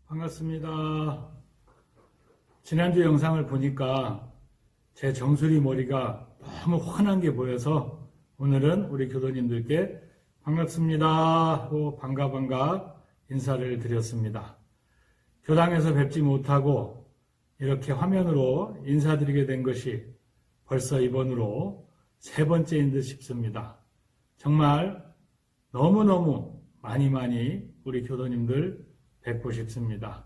반갑습니다. 지난주 영상을 보니까 제 정수리 머리가 너무 환한 게 보여서 오늘은 우리 교도님들께 반갑습니다 하고 반가 인사를 드렸습니다. 교당에서 뵙지 못하고 이렇게 화면으로 인사드리게 된 것이 벌써 이번으로 세 번째인 듯 싶습니다. 정말 너무너무 많이 우리 교도님들 뵙고 싶습니다.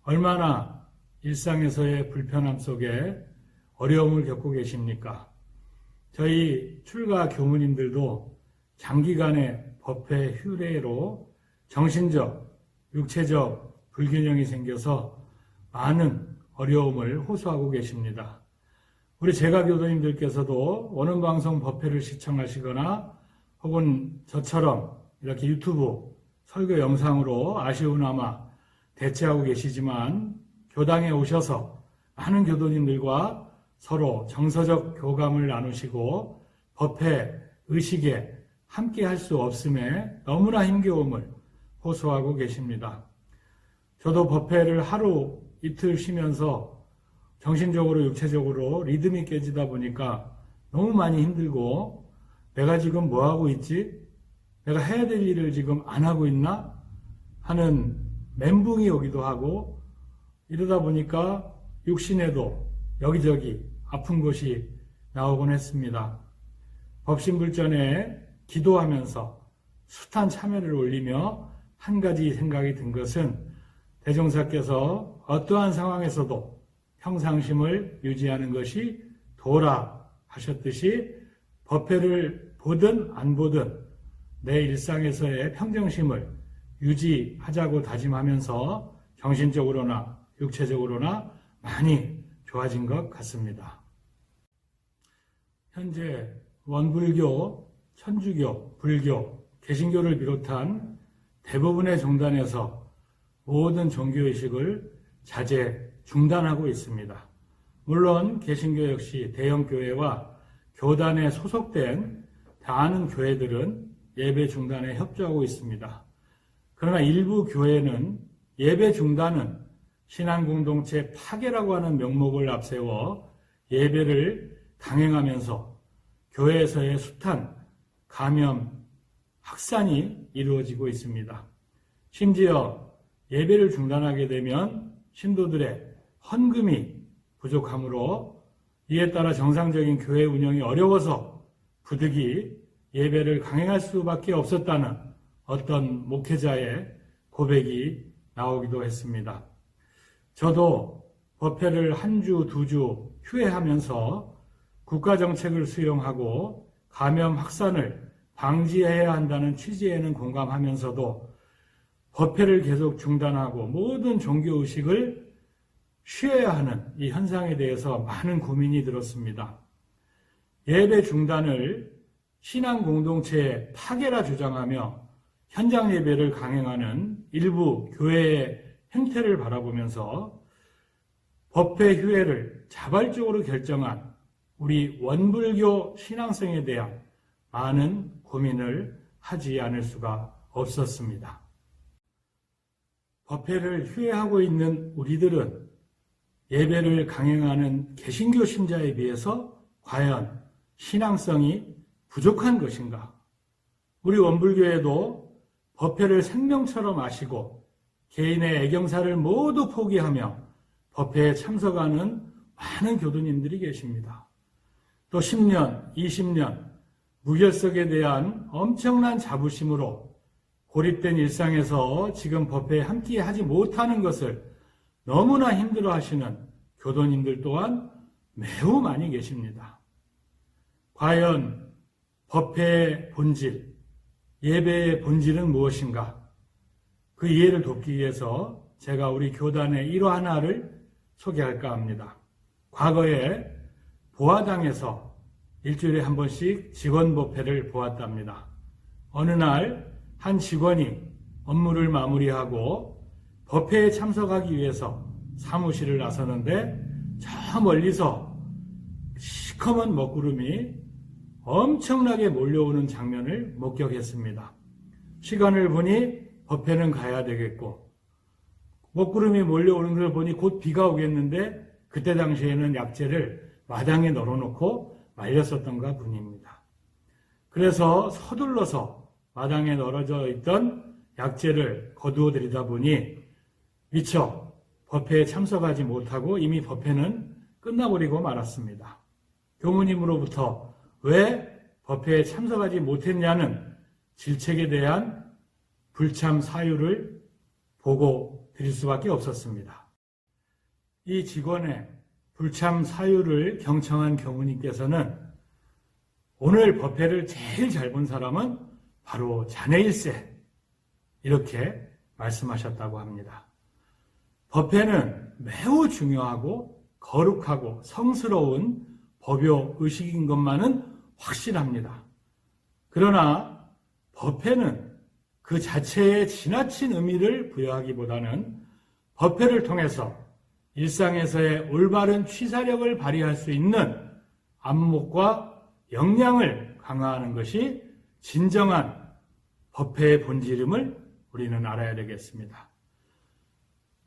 얼마나 일상에서의 불편함 속에 어려움을 겪고 계십니까? 저희 출가 교무님들도 장기간의 법회 휴례로 정신적, 육체적 불균형이 생겨서 많은 어려움을 호소하고 계십니다. 우리 제가 교도님들께서도 오는 방송 법회를 시청하시거나 혹은 저처럼 이렇게 유튜브 설교 영상으로 아쉬우나마 대체하고 계시지만 교당에 오셔서 많은 교도님들과 서로 정서적 교감을 나누시고 법회 의식에 함께 할 수 없음에 너무나 힘겨움을 호소하고 계십니다. 저도 법회를 하루 이틀 쉬면서 정신적으로 육체적으로 리듬이 깨지다 보니까 너무 많이 힘들고 내가 지금 뭐하고 있지? 내가 해야 될 일을 지금 안 하고 있나? 하는 멘붕이 오기도 하고 이러다 보니까 육신에도 여기저기 아픈 곳이 나오곤 했습니다. 법신불전에 기도하면서 숱한 참회를 올리며 한 가지 생각이 든 것은 대종사께서 어떠한 상황에서도 평상심을 유지하는 것이 도라 하셨듯이 법회를 보든 안 보든 내 일상에서의 평정심을 유지하자고 다짐하면서 정신적으로나 육체적으로나 많이 좋아진 것 같습니다. 현재 원불교, 천주교, 불교, 개신교를 비롯한 대부분의 종단에서 모든 종교의식을 자제, 중단하고 있습니다. 물론 개신교 역시 대형교회와 교단에 소속된 많은 교회들은 예배 중단에 협조하고 있습니다. 그러나 일부 교회는 예배 중단은 신앙공동체 파괴라고 하는 명목을 앞세워 예배를 강행하면서 교회에서의 숱한 감염, 확산이 이루어지고 있습니다. 심지어 예배를 중단하게 되면 신도들의 헌금이 부족하므로 이에 따라 정상적인 교회 운영이 어려워서 부득이 예배를 강행할 수밖에 없었다는 어떤 목회자의 고백이 나오기도 했습니다. 저도 법회를 한 주, 두 주 휴회하면서 국가정책을 수용하고 감염 확산을 방지해야 한다는 취지에는 공감하면서도 법회를 계속 중단하고 모든 종교의식을 쉬어야 하는 이 현상에 대해서 많은 고민이 들었습니다. 예배 중단을 신앙공동체의 파괴라 주장하며 현장 예배를 강행하는 일부 교회의 행태를 바라보면서 법회 휴회를 자발적으로 결정한 우리 원불교 신앙성에 대한 많은 고민을 하지 않을 수가 없었습니다. 법회를 휴회하고 있는 우리들은 예배를 강행하는 개신교 신자에 비해서 과연 신앙성이 부족한 것인가? 우리 원불교에도 법회를 생명처럼 아시고 개인의 애경사를 모두 포기하며 법회에 참석하는 많은 교도님들이 계십니다. 또 10년, 20년 무결석에 대한 엄청난 자부심으로 고립된 일상에서 지금 법회에 함께 하지 못하는 것을 너무나 힘들어 하시는 교도님들 또한 매우 많이 계십니다. 과연 법회의 본질, 예배의 본질은 무엇인가? 그 이해를 돕기 위해서 제가 우리 교단의 일화하나를 소개할까 합니다. 과거에 보화당에서 일주일에 한 번씩 직원 법회를 보았답니다. 어느 날 한 직원이 업무를 마무리하고 법회에 참석하기 위해서 사무실을 나서는데 저 멀리서 시커먼 먹구름이 엄청나게 몰려오는 장면을 목격했습니다. 시간을 보니 법회는 가야 되겠고 먹구름이 몰려오는 걸 보니 곧 비가 오겠는데 그때 당시에는 약재를 마당에 널어놓고 말렸었던가 보입니다. 그래서 서둘러서 마당에 널어져 있던 약재를 거두어 들이다 보니 미처 법회에 참석하지 못하고 이미 법회는 끝나버리고 말았습니다. 교무님으로부터 왜 법회에 참석하지 못했냐는 질책에 대한 불참 사유를 보고 드릴 수밖에 없었습니다. 이 직원의 불참 사유를 경청한 교무님께서는 오늘 법회를 제일 잘 본 사람은 바로 자네일세, 이렇게 말씀하셨다고 합니다. 법회는 매우 중요하고 거룩하고 성스러운 법요 의식인 것만은 확실합니다. 그러나 법회는 그 자체에 지나친 의미를 부여하기보다는 법회를 통해서 일상에서의 올바른 취사력을 발휘할 수 있는 안목과 역량을 강화하는 것이 진정한 법회의 본질임을 우리는 알아야 되겠습니다.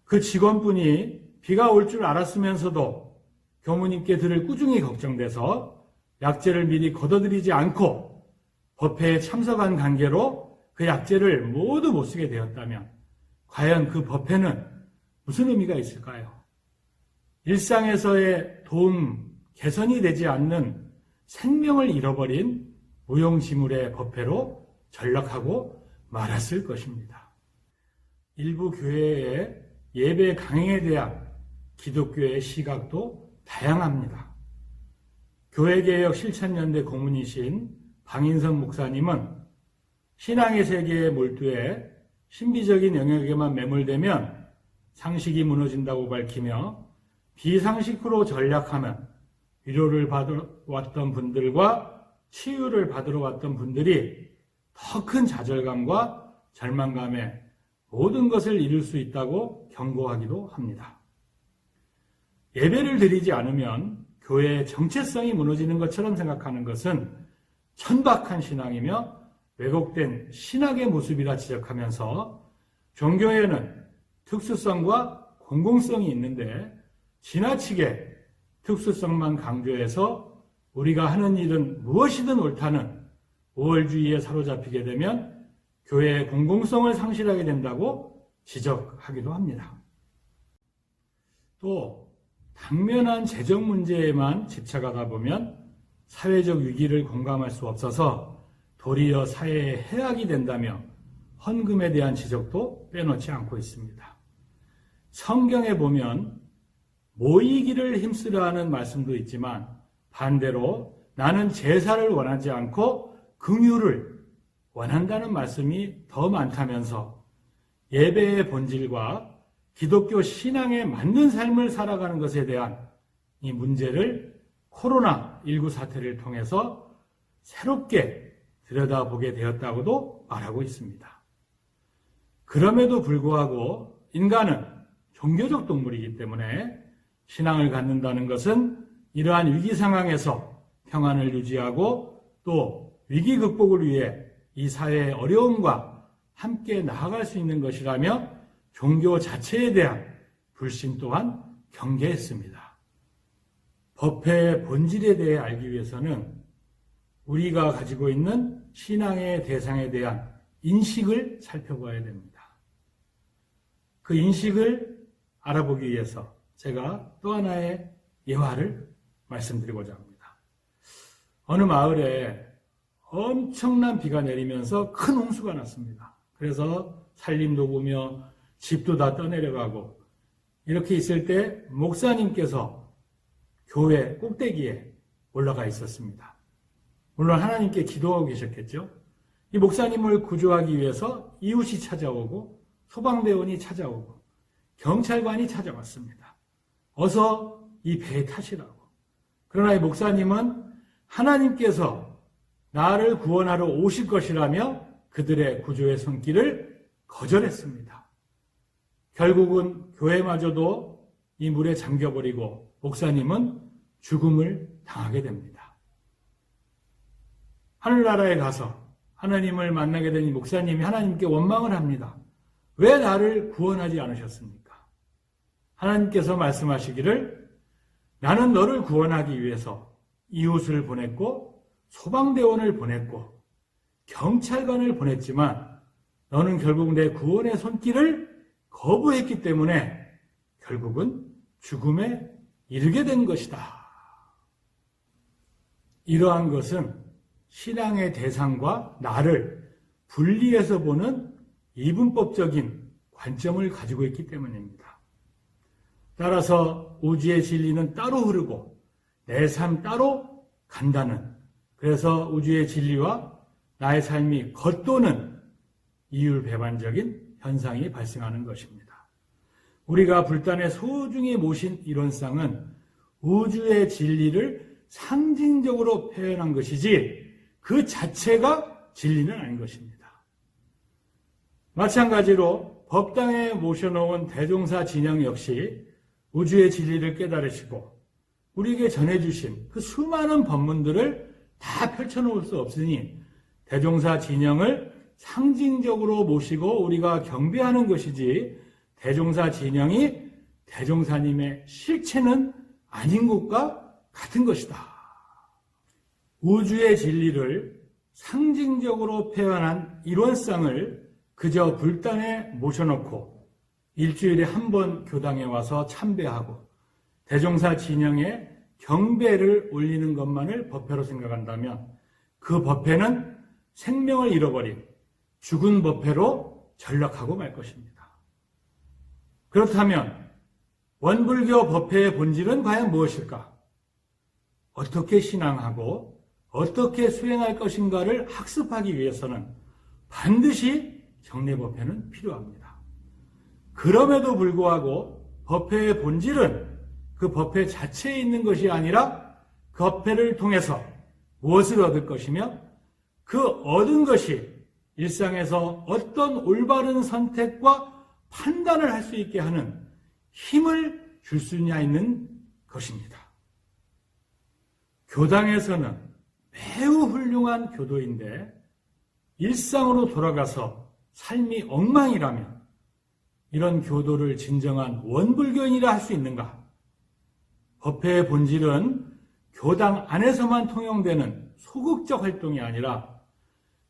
그 직원분이 비가 올 줄 알았으면서도 교무님께 들을 꾸중이 걱정돼서 약재를 미리 걷어들이지 않고 법회에 참석한 관계로 그 약재를 모두 못 쓰게 되었다면 과연 그 법회는 무슨 의미가 있을까요? 일상에서의 도움, 개선이 되지 않는 생명을 잃어버린 무용지물의 법회로 전락하고 말았을 것입니다. 일부 교회의 예배 강행에 대한 기독교의 시각도 다양합니다. 교회개혁 실천연대 고문이신 방인선 목사님은 신앙의 세계에 몰두해 신비적인 영역에만 매몰되면 상식이 무너진다고 밝히며 비상식으로 전략하면 위로를 받으러 왔던 분들과 치유를 받으러 왔던 분들이 더 큰 좌절감과 절망감에 모든 것을 잃을 수 있다고 경고하기도 합니다. 예배를 드리지 않으면 교회의 정체성이 무너지는 것처럼 생각하는 것은 천박한 신앙이며 왜곡된 신학의 모습이라 지적하면서 종교에는 특수성과 공공성이 있는데 지나치게 특수성만 강조해서 우리가 하는 일은 무엇이든 옳다는 우월주의에 사로잡히게 되면 교회의 공공성을 상실하게 된다고 지적하기도 합니다. 또 당면한 재정 문제에만 집착하다 보면 사회적 위기를 공감할 수 없어서 도리어 사회에 해악이 된다며 헌금에 대한 지적도 빼놓지 않고 있습니다. 성경에 보면 모이기를 힘쓰라 하는 말씀도 있지만 반대로 나는 제사를 원하지 않고 긍휼을 원한다는 말씀이 더 많다면서 예배의 본질과 기독교 신앙에 맞는 삶을 살아가는 것에 대한 이 문제를 코로나19 사태를 통해서 새롭게 들여다보게 되었다고도 말하고 있습니다. 그럼에도 불구하고 인간은 종교적 동물이기 때문에 신앙을 갖는다는 것은 이러한 위기 상황에서 평안을 유지하고 또 위기 극복을 위해 이 사회의 어려움과 함께 나아갈 수 있는 것이라며 종교 자체에 대한 불신 또한 경계했습니다. 법회의 본질에 대해 알기 위해서는 우리가 가지고 있는 신앙의 대상에 대한 인식을 살펴봐야 됩니다. 그 인식을 알아보기 위해서 제가 또 하나의 예화를 말씀드리고자 합니다. 어느 마을에 엄청난 비가 내리면서 큰 홍수가 났습니다. 그래서 산림도 보며 집도 다 떠내려가고 이렇게 있을 때 목사님께서 교회 꼭대기에 올라가 있었습니다. 물론 하나님께 기도하고 계셨겠죠. 이 목사님을 구조하기 위해서 이웃이 찾아오고 소방대원이 찾아오고 경찰관이 찾아왔습니다. 어서 이 배에 타시라고. 그러나 이 목사님은 하나님께서 나를 구원하러 오실 것이라며 그들의 구조의 손길을 거절했습니다. 결국은 교회마저도 이 물에 잠겨버리고 목사님은 죽음을 당하게 됩니다. 하늘나라에 가서 하나님을 만나게 된 이 목사님이 하나님께 원망을 합니다. 왜 나를 구원하지 않으셨습니까? 하나님께서 말씀하시기를 나는 너를 구원하기 위해서 이웃을 보냈고 소방대원을 보냈고 경찰관을 보냈지만 너는 결국 내 구원의 손길을 거부했기 때문에 결국은 죽음에 이르게 된 것이다. 이러한 것은 신앙의 대상과 나를 분리해서 보는 이분법적인 관점을 가지고 있기 때문입니다. 따라서 우주의 진리는 따로 흐르고 내 삶 따로 간다는, 그래서 우주의 진리와 나의 삶이 겉도는 이율배반적인 현상이 발생하는 것입니다. 우리가 불단에 소중히 모신 이론상은 우주의 진리를 상징적으로 표현한 것이지 그 자체가 진리는 아닌 것입니다. 마찬가지로 법당에 모셔놓은 대종사 진영 역시 우주의 진리를 깨달으시고 우리에게 전해주신 그 수많은 법문들을 다 펼쳐놓을 수 없으니 대종사 진영을 상징적으로 모시고 우리가 경배하는 것이지 대종사 진영이 대종사님의 실체는 아닌 것과 같은 것이다. 우주의 진리를 상징적으로 표현한 이론상을 그저 불단에 모셔놓고 일주일에 한 번 교당에 와서 참배하고 대종사 진영에 경배를 올리는 것만을 법회로 생각한다면 그 법회는 생명을 잃어버린 죽은 법회로 전락하고 말 것입니다. 그렇다면 원불교 법회의 본질은 과연 무엇일까? 어떻게 신앙하고 어떻게 수행할 것인가를 학습하기 위해서는 반드시 정례법회는 필요합니다. 그럼에도 불구하고 법회의 본질은 그 법회 자체에 있는 것이 아니라 그 법회를 통해서 무엇을 얻을 것이며 그 얻은 것이 일상에서 어떤 올바른 선택과 판단을 할 수 있게 하는 힘을 줄 수 있는 것입니다. 교당에서는 매우 훌륭한 교도인데 일상으로 돌아가서 삶이 엉망이라면 이런 교도를 진정한 원불교인이라 할 수 있는가? 법회의 본질은 교당 안에서만 통용되는 소극적 활동이 아니라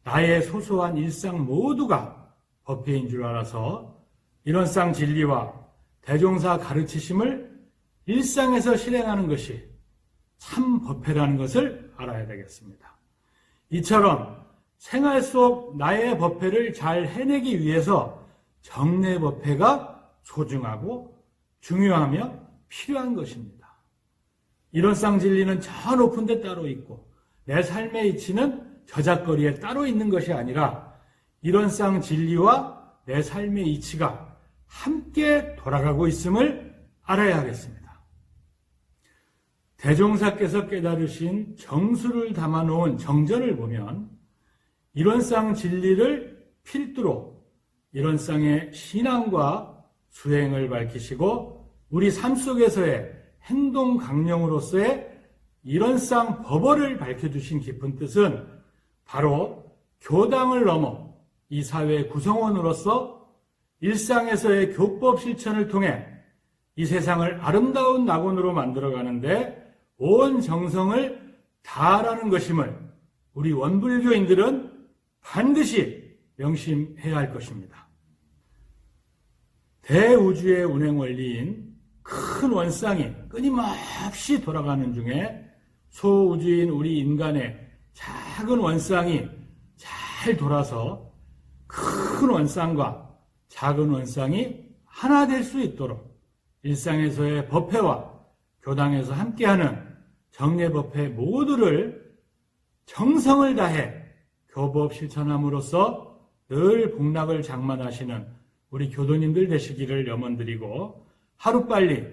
나의 소소한 일상 모두가 법회인 줄 알아서 이론상 진리와 대종사 가르치심을 일상에서 실행하는 것이 참 법회라는 것을 알아야 되겠습니다. 이처럼 생활 속 나의 법회를 잘 해내기 위해서 정례 법회가 소중하고 중요하며 필요한 것입니다. 이론상 진리는 저 높은 데 따로 있고 내 삶의 이치는 저작거리에 따로 있는 것이 아니라 이론상 진리와 내 삶의 이치가 함께 돌아가고 있음을 알아야 하겠습니다. 대종사께서 깨달으신 정수를 담아놓은 정전을 보면 이론상 진리를 필두로 이론상의 신앙과 수행을 밝히시고 우리 삶 속에서의 행동 강령으로서의 이론상 법어를 밝혀주신 깊은 뜻은 바로 교당을 넘어 이 사회의 구성원으로서 일상에서의 교법 실천을 통해 이 세상을 아름다운 낙원으로 만들어가는데 온 정성을 다하라는 것임을 우리 원불교인들은 반드시 명심해야 할 것입니다. 대우주의 운행 원리인 큰 원상이 끊임없이 돌아가는 중에 소우주인 우리 인간의 작은 원상이 잘 돌아서 큰 원상과 작은 원상이 하나 될 수 있도록 일상에서의 법회와 교당에서 함께하는 정례법회 모두를 정성을 다해 교법 실천함으로써 늘 복락을 장만하시는 우리 교도님들 되시기를 염원드리고 하루빨리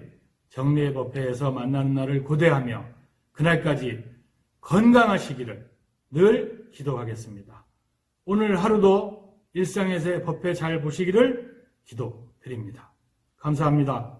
정례법회에서 만나는 날을 고대하며 그날까지 건강하시기를 늘 기도하겠습니다. 오늘 하루도 일상에서의 법회 잘 보시기를 기도드립니다. 감사합니다.